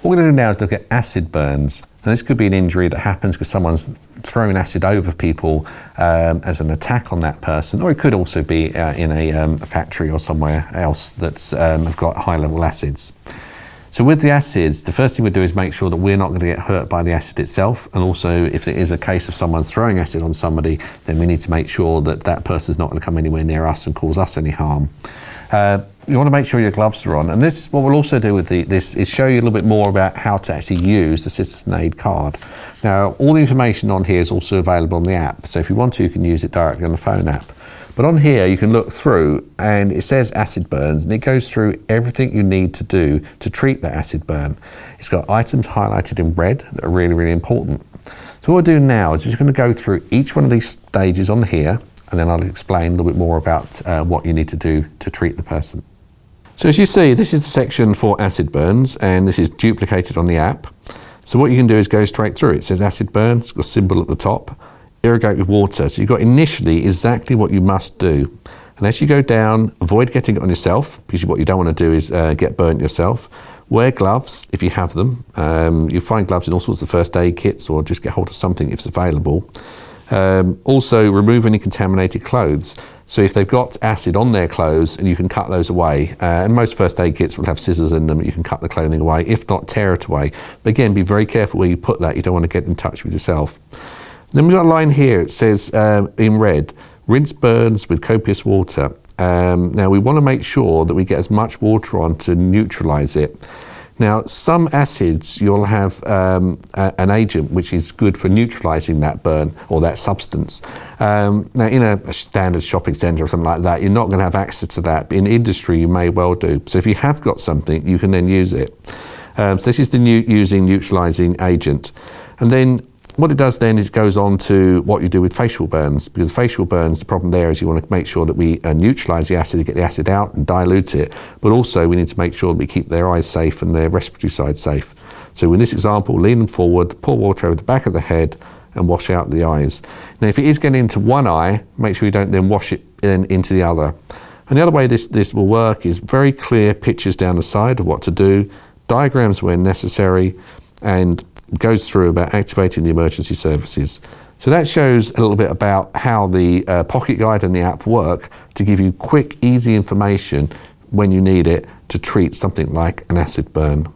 What we're going to do now is look at acid burns. And this could be an injury that happens because someone's thrown acid over people as an attack on that person, or it could also be in a factory or somewhere else that's have got high-level acids. So with the acids, the first thing we do is make sure that we're not going to get hurt by the acid itself, and also if it is a case of someone's throwing acid on somebody, then we need to make sure that that person's not going to come anywhere near us and cause us any harm. You want to make sure your gloves are on, and this, what we'll also do with this is show you a little bit more about how to actually use the Citizen Aid card. Now, all the information on here is also available on the app, so if you want to, you can use it directly on the phone app. But on here, you can look through, and it says acid burns, and it goes through everything you need to do to treat that acid burn. It's got items highlighted in red that are really, really important. So what we'll do now is we're just going to go through each one of these stages on here, and then I'll explain a little bit more about what you need to do to treat the person. So as you see, this is the section for acid burns, and this is duplicated on the app. So what you can do is go straight through. It says acid burns, it's got a symbol at the top, irrigate with water. So you've got initially exactly what you must do. And as you go down, avoid getting it on yourself, because what you don't want to do is get burnt yourself. Wear gloves if you have them. You'll find gloves in all sorts of first aid kits, or just get hold of something if it's available. Also, remove any contaminated clothes. So if they've got acid on their clothes, and you can cut those away, and most first aid kits will have scissors in them, you can cut the clothing away, if not tear it away. But again, be very careful where you put that, you don't want to get in touch with yourself. Then we've got a line here, it says in red, rinse burns with copious water. Now we want to make sure that we get as much water on to neutralise it. Now, some acids, you'll have an agent which is good for neutralising that burn or that substance. Now, in a standard shopping centre or something like that, you're not going to have access to that. But in industry, you may well do. So if you have got something, you can then use it. So this is the using neutralising agent. And then what it does then is it goes on to what you do with facial burns, because facial burns, the problem there is you want to make sure that we neutralise the acid, get the acid out and dilute it, but also we need to make sure that we keep their eyes safe and their respiratory side safe. So in this example, lean them forward, pour water over the back of the head and wash out the eyes. Now if it is getting into one eye, make sure you don't then wash it into the other. And the other way this will work is very clear pictures down the side of what to do, diagrams when necessary, and goes through about activating the emergency services. So that shows a little bit about how the Pocket Guide and the app work to give you quick, easy information when you need it to treat something like an acid burn.